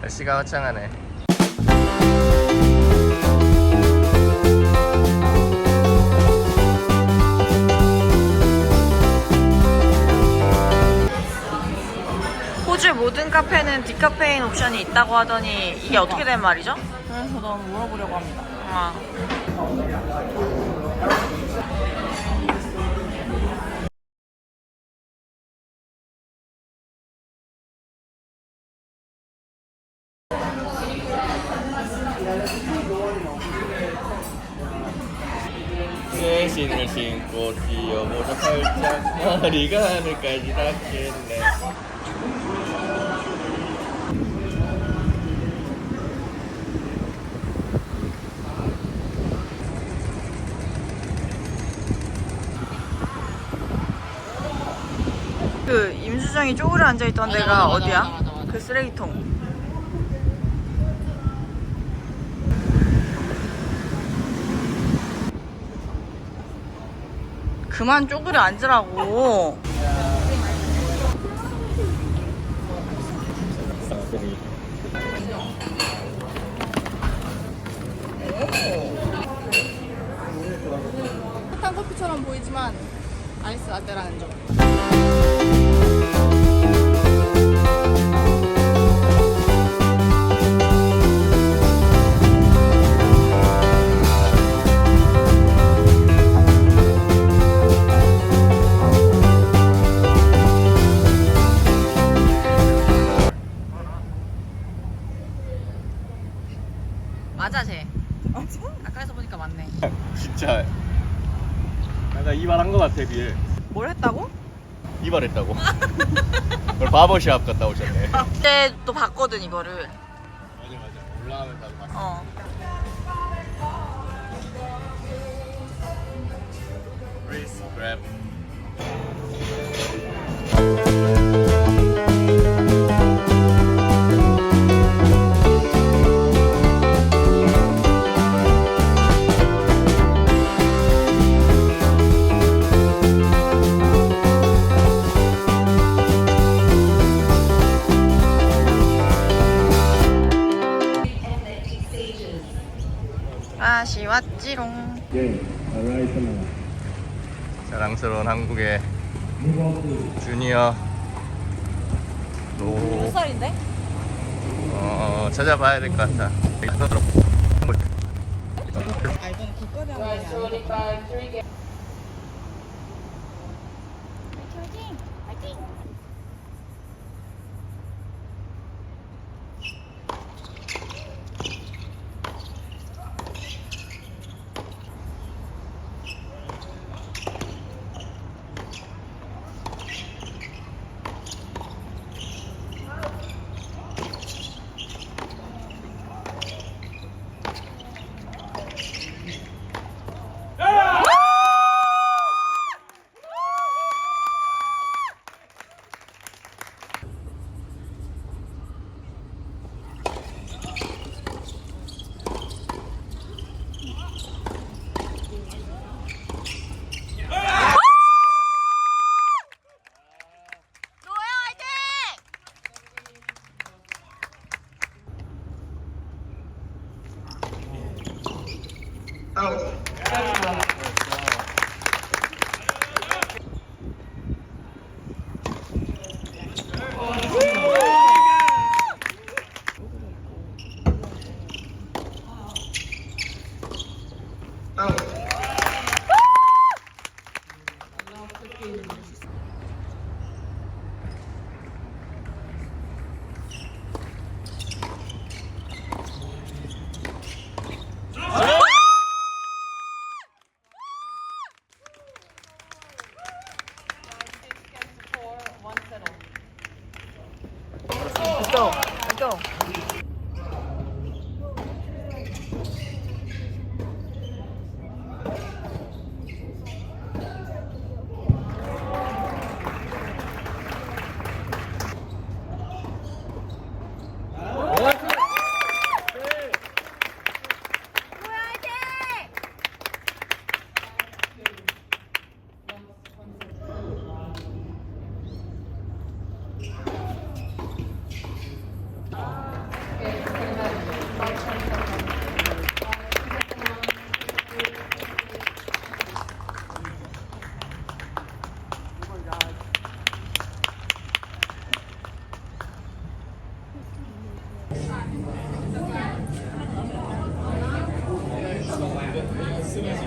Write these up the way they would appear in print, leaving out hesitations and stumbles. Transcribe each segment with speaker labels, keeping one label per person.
Speaker 1: 날씨가 화창하네.
Speaker 2: 호주의 모든 카페는 디카페인 옵션이 있다고 하더니 이게 어떻게 된 말이죠?
Speaker 3: 그래서 너무 물어보려고 합니다.
Speaker 2: 아.
Speaker 1: 신을 신고 뛰어보자 활짝 머리가 하늘까지 닿겠네.
Speaker 2: 그 임수정이 쪼그려 앉아있던 데가 어디야? 그 쓰레기통. 그만 쪼그려 앉으라고.
Speaker 3: 핫한 커피처럼 보이지만 아이스 라떼라는 점.
Speaker 2: 맞아 쟤. 가까이서 보니까 맞네.
Speaker 1: 진짜 약간 이발한 거 같아. 빌
Speaker 2: 뭘 했다고?
Speaker 1: 이발했다고. 오늘 바버샵 갔다 오셨네.
Speaker 2: 그때 또 봤거든 이거를.
Speaker 1: 맞아 올라가면 다 봤어.
Speaker 2: 어.
Speaker 1: Wrist grab.
Speaker 2: 다시 왔지롱.
Speaker 1: 자랑스러운 한국의 주니어
Speaker 3: 몇 살인데?
Speaker 1: 찾아봐야 될 것 같아.
Speaker 3: 아 이거는 국가대학원이 아니야.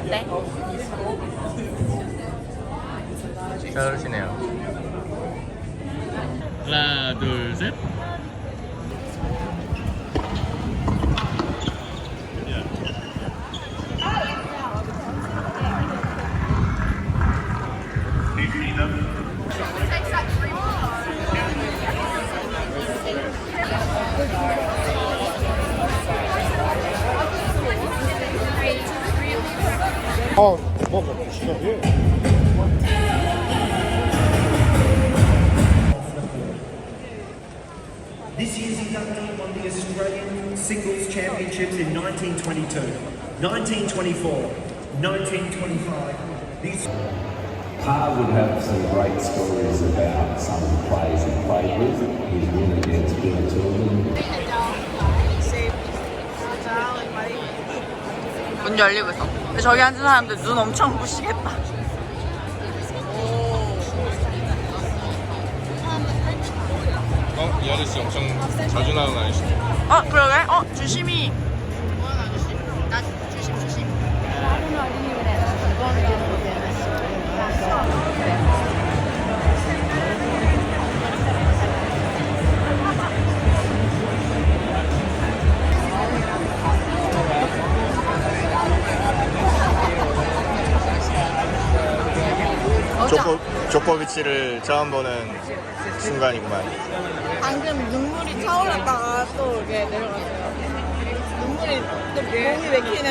Speaker 2: 네?
Speaker 1: 잘 어울리시네요. 하나, 둘, 셋.
Speaker 4: 먹어. 시작해.
Speaker 5: This year's inductee won the Australian Singles Championships in 1922, 1924, 1925. These
Speaker 6: Pa would have some great stories about some of the players he played with. He's really been to two of them.
Speaker 2: 문 열리고 있어. 근데 저기 앉은 사람들 눈 엄청 부시겠다.
Speaker 1: 이 아저씨 엄청 자주 나오는 아저씨.
Speaker 2: 그러게? 주심이.
Speaker 3: 나 주심.
Speaker 1: 조코비치를 처음 보는 순간이구만.
Speaker 3: 방금 눈물이 차올랐다가 또 이렇게 내려갔어요. 눈물이 또 몸이 맥히는.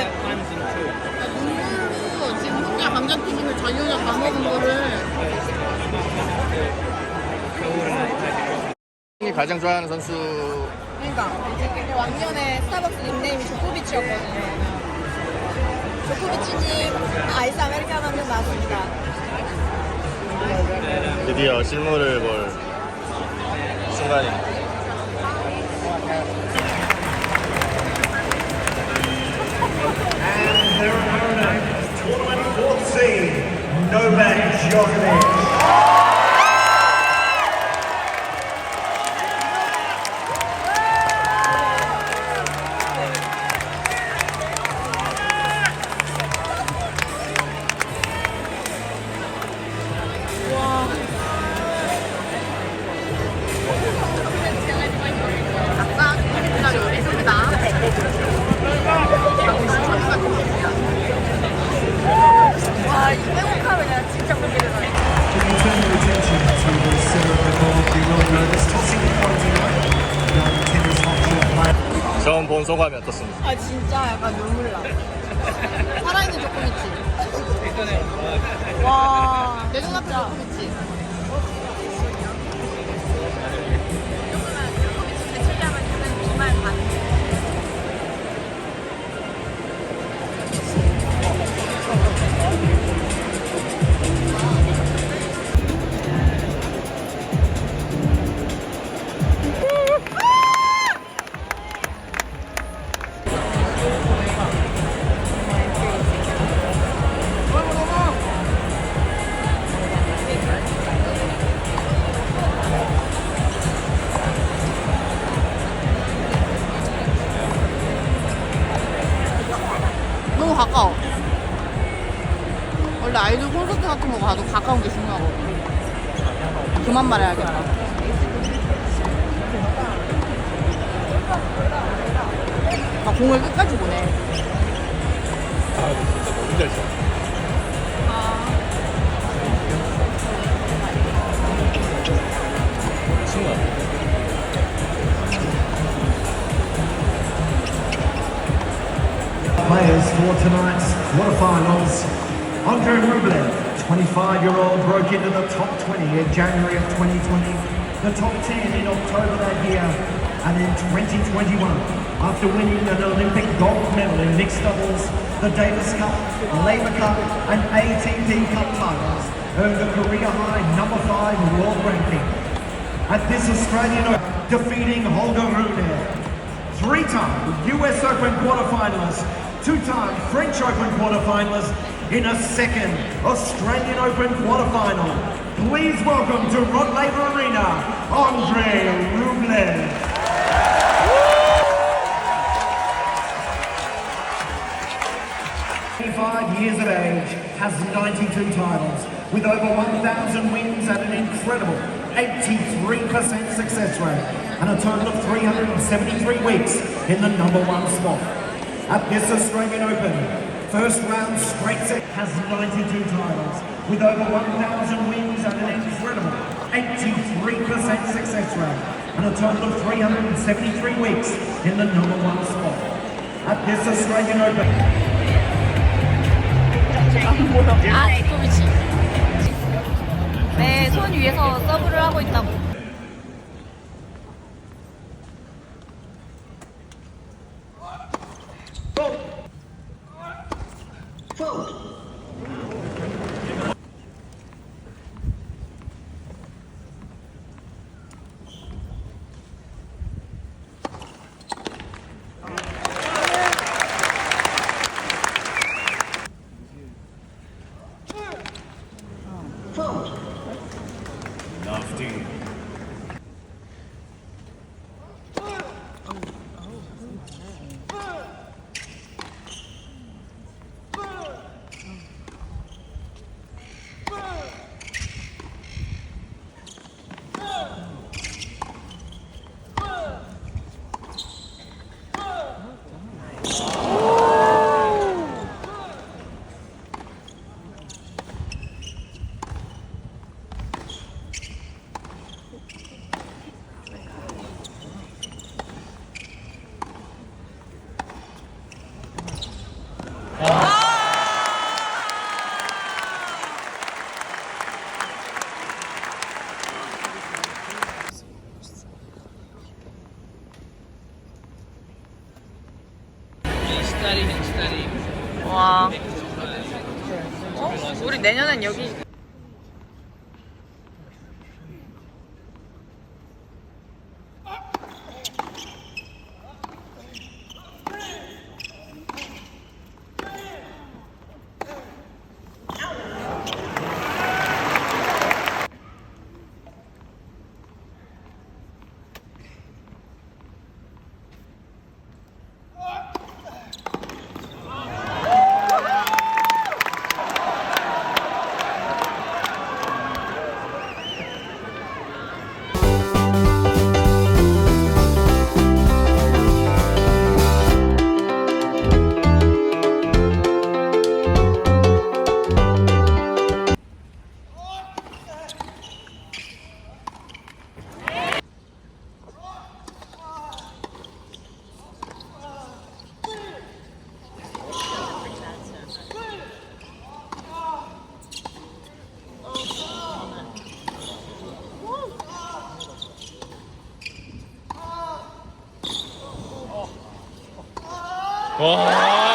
Speaker 3: 눈물로 지금 혼자 감자튀김을 저희 혼자 다 먹은 거를.
Speaker 1: 가장 좋아하는 선수.
Speaker 3: 그러니까 왕년에 스타벅스 닉네임이 조코비치였거든요. 조코비치님 아이스 아메리카노 한잔 나왔습니다.
Speaker 1: 드디어 실물을 볼 순간입니다.
Speaker 5: and their opponent, tournament fourth seed, Novak Djokovic.
Speaker 1: 처음 본 소감이 어떻습니까?
Speaker 3: 아 진짜 약간 눈물 나. 살아있는 조코비치. 와, 내 눈앞에 조코비치. 너무 가까워. 원래 아이돌 콘서트 같은 거 가도 가까운 게 중요하거든. 그만 말해야겠다. 공을 끝까지 보내.
Speaker 1: 너무 잘 쳐.
Speaker 5: Players for tonight's quarterfinals. Andrei Rublev, 25-year-old, broke into the top 20 in January of 2020, the top 10 in October that year, and in 2021, after winning an Olympic gold medal in mixed doubles, the Davis Cup, Labour Cup, and ATP Cup titles, earned a career-high number 5 world ranking. At this Australian Open, defeating Holger Rune, 3-time US Open quarterfinalist, 2-time French Open quarterfinalist in a second Australian Open quarterfinal. Please welcome to Rod Laver Arena, Andrei Rublev. has 92 titles with over 1,000 wins at an incredible 83% success rate and a total of 373 weeks in the #1 spot. At this Australian Open, first round straight set has 92 titles with over 1,000 wins at an incredible 83% success rate and a total of 373 weeks in the #1 spot. At this Australian Open.
Speaker 3: 아, 조코비치. 내 손 위에서 서브를 하고 있다고.
Speaker 2: 와. 우리 내년엔 여기.
Speaker 1: 와.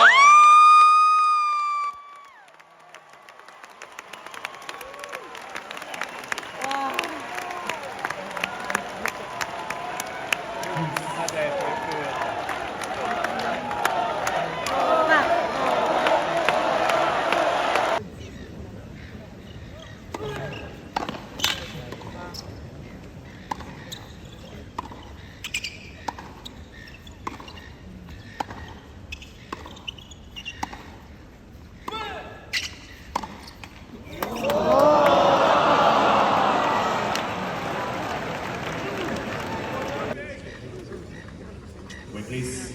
Speaker 5: Please.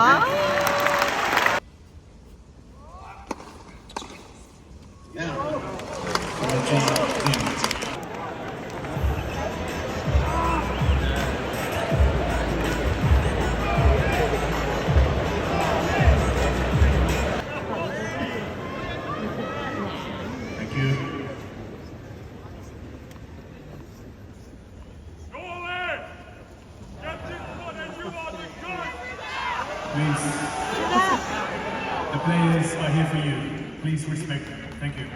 Speaker 2: 아.
Speaker 5: Thank you. Please. The players are here for you. Please respect them. Thank you.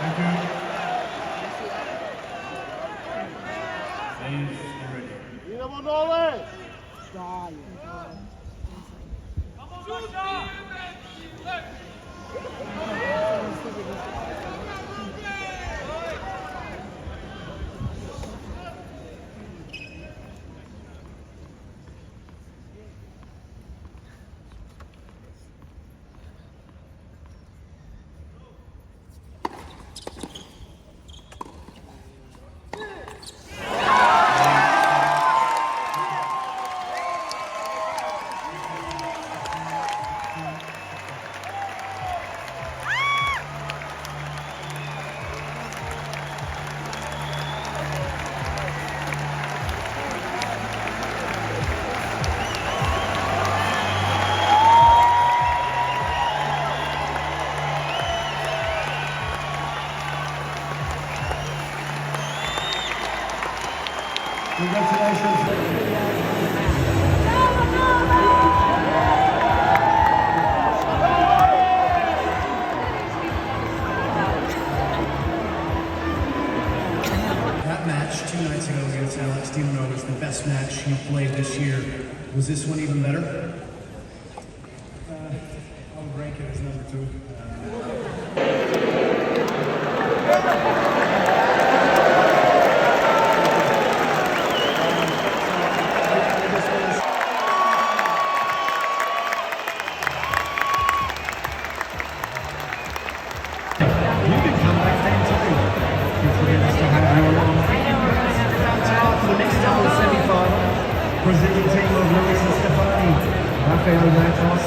Speaker 5: Thank you. Players are ready.
Speaker 4: 이러면 너왜
Speaker 5: That match 2 nights ago against Alex DiMauro was the best match you played this year. Was this one even better? I would rank it as number 2. You can come back then too. Don't forget us to have you along. For the next double semi-final, Brazilian team of Larissa Stefani, Rafael Matos,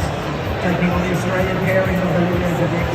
Speaker 5: taking on the Australian pairing of Olivia Dedeck